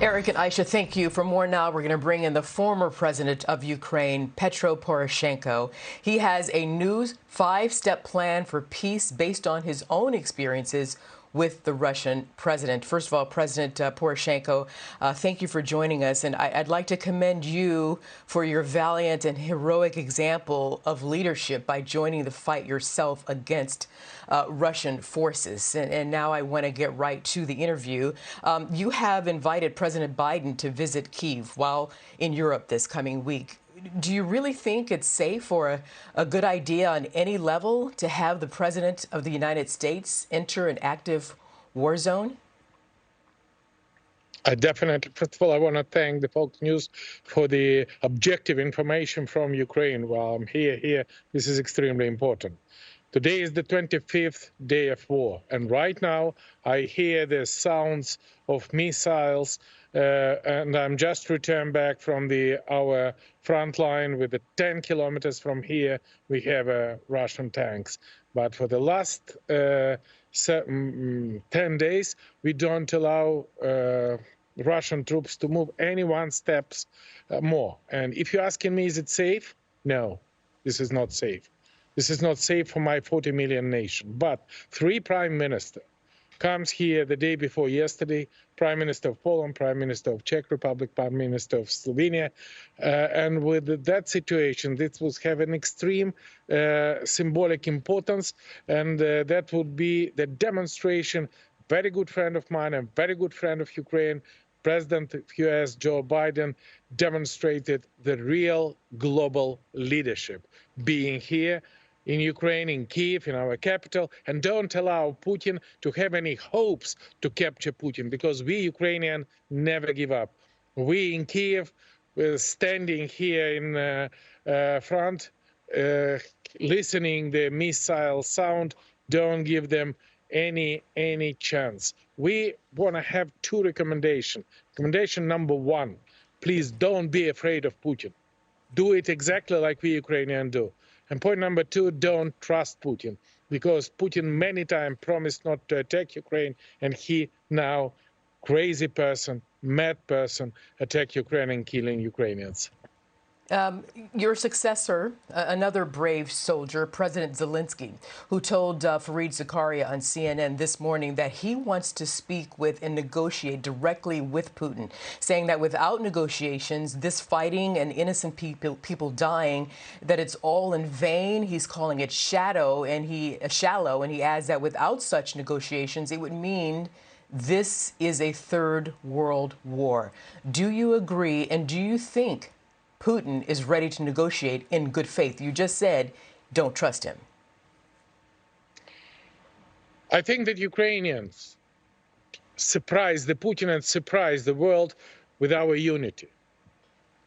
Eric and Aisha, thank you. For more now, we're going to bring in the former president of Ukraine, Petro Poroshenko. He has a new 5-step plan for peace based on his own experiences with the Russian president. First of all, President Poroshenko, thank you for joining us. And I'd like to commend you for your valiant and heroic example of leadership by joining the fight yourself against Russian forces. And now I want to get right to the interview. You have invited President Biden to visit Kyiv while in Europe this coming week. Do you really think it's safe or a good idea on any level to have the President of the United States enter an active war zone? I definitely, first of all, I want to thank the Fox News for the objective information from Ukraine while I'm here. This is extremely important. Today is the 25th day of war, and right now I hear the sounds of missiles, and I'm just returned back from our front line with the 10 kilometers from here. We have Russian tanks, but for the last 10 days, we don't allow Russian troops to move any 1 step more. And if you're asking me, is it safe? No, this is not safe. This is not safe for my 40 million nation. But 3 prime ministers comes here the day before yesterday, Prime Minister of Poland, Prime Minister of Czech Republic, Prime Minister of Slovenia. And with that situation, this will have an extreme symbolic importance. And that would be the demonstration. Very good friend of mine, a very good friend of Ukraine, President of US, Joe Biden, demonstrated the real global leadership, being here in Ukraine, in Kyiv, in our capital, and don't allow Putin to have any hopes to capture Putin, because we Ukrainians never give up. We in Kyiv, we're standing here in front, listening the missile sound, don't give them any chance. We want to have 2 recommendations. Recommendation number 1, please don't be afraid of Putin. Do it exactly like we Ukrainians do. And point number 2, don't trust Putin, because Putin many times promised not to attack Ukraine, and he now, crazy person, mad person, attack Ukraine and killing Ukrainians. Your successor, another brave soldier, President Zelensky, who told Fareed Zakaria on CNN this morning that he wants to speak with and negotiate directly with Putin, saying that without negotiations, this fighting and innocent people dying, that it's all in vain. He's calling it shallow, and he adds that without such negotiations, it would mean this is a 3rd world war. Do you agree, and do you think Putin is ready to negotiate in good faith? You just said, don't trust him. I think that Ukrainians surprised the Putin and surprised the world with our unity.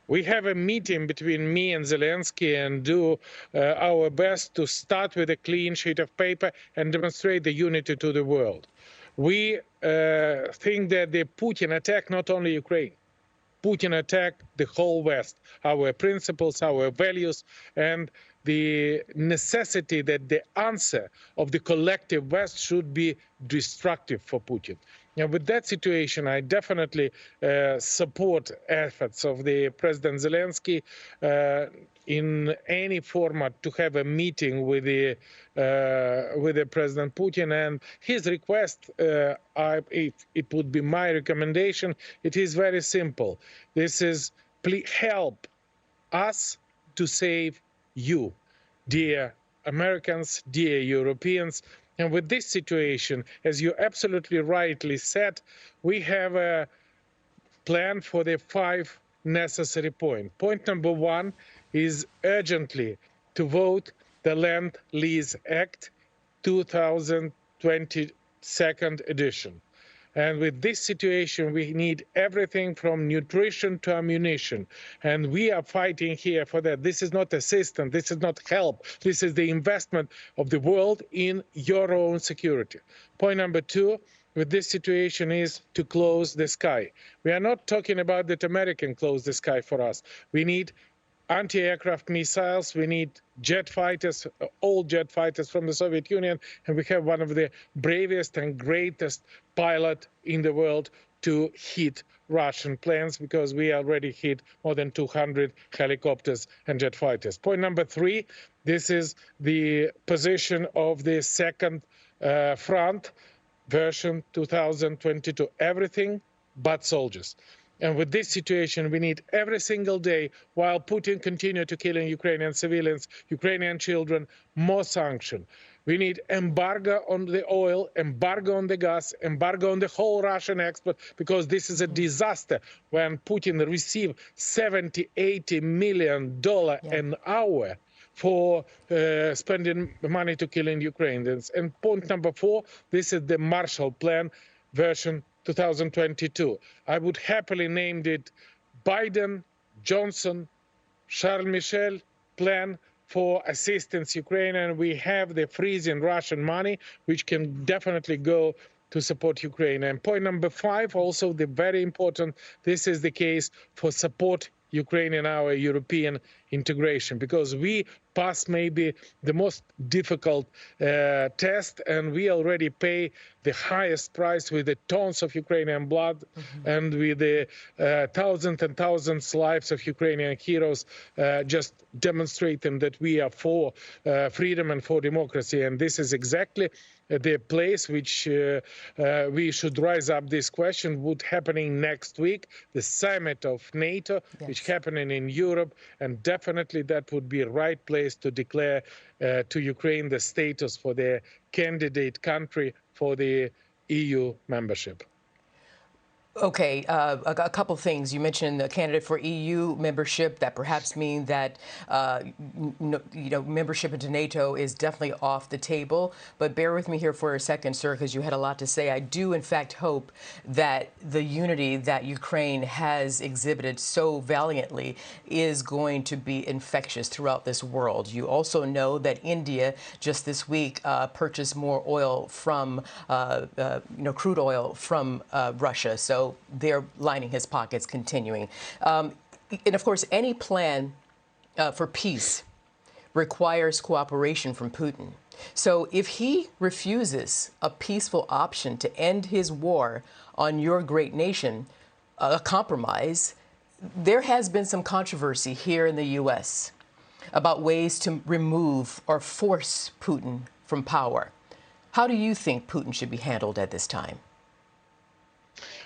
We have a meeting between me and Zelensky and do our best to start with a clean sheet of paper and demonstrate the unity to the world. We think that the Putin attacked not only Ukraine. Putin attacked the whole West, our principles, our values, and the necessity that the answer of the collective West should be destructive for Putin. Now, with that situation, I definitely support efforts of the President Zelensky in any format to have a meeting with the President Putin. And his request, it would be my recommendation. It is very simple. This is, please help us to save you, dear Americans, dear Europeans. And with this situation, as you absolutely rightly said, we have a plan for the 5 necessary points. Point number 1 is urgently to vote the Land Lease Act 2022 edition. And with this situation, we need everything from nutrition to ammunition. And we are fighting here for that. This is not assistance. This is not help. This is the investment of the world in your own security. Point number 2, with this situation, is to close the sky. We are not talking about that American close the sky for us. We need anti-aircraft missiles. We need jet fighters, all jet fighters from the Soviet Union, and we have one of the bravest and greatest pilot in the world to hit Russian planes, because we already hit more than 200 helicopters and jet fighters. Point number 3, this is the position of the second front, version 2022. Everything but soldiers. And with this situation, we need every single day, while Putin continues to killing Ukrainian civilians, Ukrainian children, more sanction. We need embargo on the oil, embargo on the gas, embargo on the whole Russian export, because this is a disaster when Putin received $70–80 million an hour for spending money to killing Ukrainians. And point number 4, this is the Marshall Plan version 2022. I would happily name it Biden, Johnson, Charles Michel plan for assistance Ukraine, and we have the freezing Russian money, which can definitely go to support Ukraine. And point number 5, also the very important, this is the case for support Ukraine in our European integration, because we pass maybe the most difficult test, and we already pay the highest price with the tons of Ukrainian blood and with the thousands and thousands lives of Ukrainian heroes, just demonstrating that we are for freedom and for democracy. And this is exactly the place which we should rise up this question. Would happening next week, the summit of NATO, which happening in Europe, and definitely that would be a right place to declare to Ukraine the status for the candidate country for the EU membership. Okay, a couple things. You mentioned the candidate for EU membership. That perhaps mean that membership into NATO is definitely off the table. But bear with me here for a second, sir, because you had a lot to say. I do, in fact, hope that the unity that Ukraine has exhibited so valiantly is going to be infectious throughout this world. You also know that India just this week purchased more oil from, crude oil from Russia. So they're lining his pockets, continuing. And of course, any plan for peace requires cooperation from Putin. So if he refuses a peaceful option to end his war on your great nation, a compromise, there has been some controversy here in the U.S. about ways to remove or force Putin from power. How do you think Putin should be handled at this time?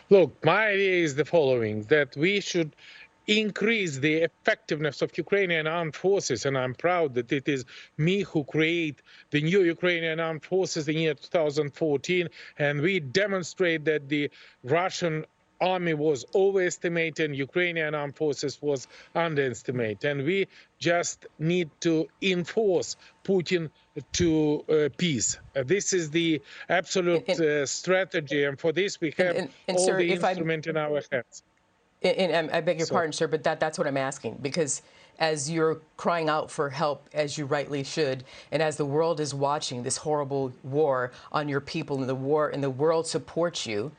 Look, my idea is the following, that we should increase the effectiveness of Ukrainian armed forces, and I'm proud that it is me who create the new Ukrainian armed forces in the year 2014, and we demonstrate that the Russian army was overestimated and Ukrainian armed forces was underestimated. And we just need to enforce Putin to peace. This is the absolute strategy, and for this we have all sir, the instrument in our hands. And I beg your pardon, sir, but that's what I'm asking, because as you're crying out for help, as you rightly should, and as the world is watching this horrible war on your people, and the world supports you,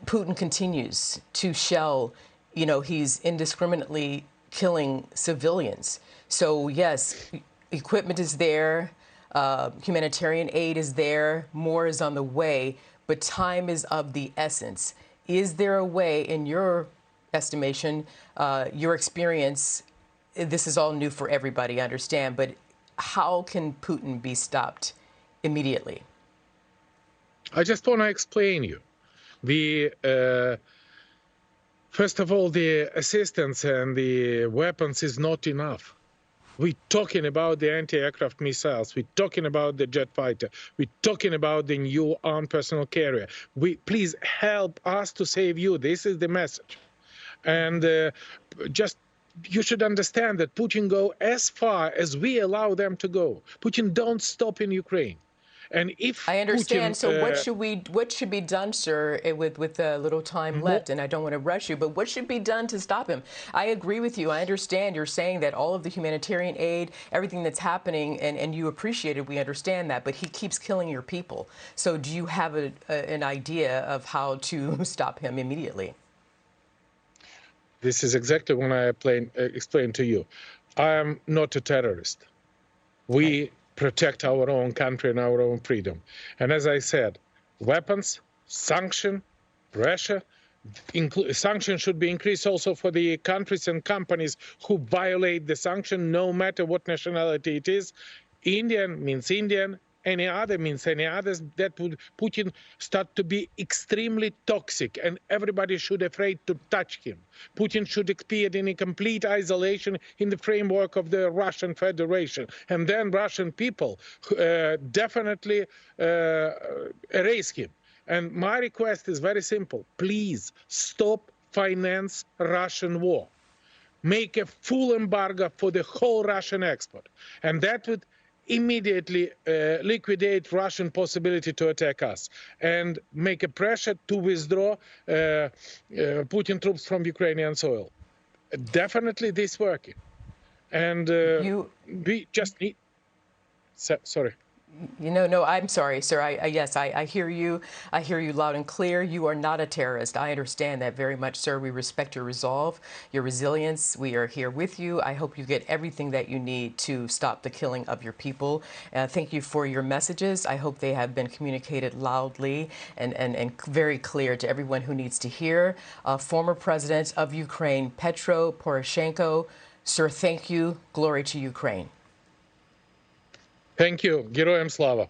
Putin continues to shell, he's indiscriminately killing civilians. So yes, equipment is there, humanitarian aid is there, more is on the way, but time is of the essence. Is there a way, in your estimation, your experience, this is all new for everybody, I understand, but how can Putin be stopped immediately? I just want to explain you. First of all, the assistance and the weapons is not enough. We're talking about the anti-aircraft missiles. We're talking about the jet fighter. We're talking about the new armed personnel carrier. Please help us to save you. This is the message. And you should understand that Putin go as far as we allow them to go. Putin don't stop in Ukraine. And if I understand, Putin, so what should be done, sir, with a little time left, and I don't want to rush you, but what should be done to stop him? I agree with you. I understand you're saying that all of the humanitarian aid, everything that's happening, and you appreciate it, we understand that, but he keeps killing your people. So do you have an idea of how to stop him immediately? This is exactly what I explained to you. I am not a terrorist. We protect our own country and our own freedom. And as I said, weapons sanction, pressure. Sanctions should be increased also for the countries and companies who violate the sanction, no matter what nationality it is. Indian means Indian, any other means any others. That would Putin start to be extremely toxic, and everybody should be afraid to touch him. Putin should appear in a complete isolation in the framework of the Russian Federation, and then Russian people definitely erase him. And my request is very simple. Please stop finance Russian war. Make a full embargo for the whole Russian export. And that would immediately liquidate Russian possibility to attack us and make a pressure to withdraw Putin troops from Ukrainian soil. Definitely this working. And we just need... Sorry. No, I'm sorry, sir. Yes, I hear you. I hear you loud and clear. You are not a terrorist. I understand that very much, sir. We respect your resolve, your resilience. We are here with you. I hope you get everything that you need to stop the killing of your people. Thank you for your messages. I hope they have been communicated loudly and very clear to everyone who needs to hear. Former President of Ukraine, Petro Poroshenko. Sir, thank you. Glory to Ukraine. Thank you. Героям слава.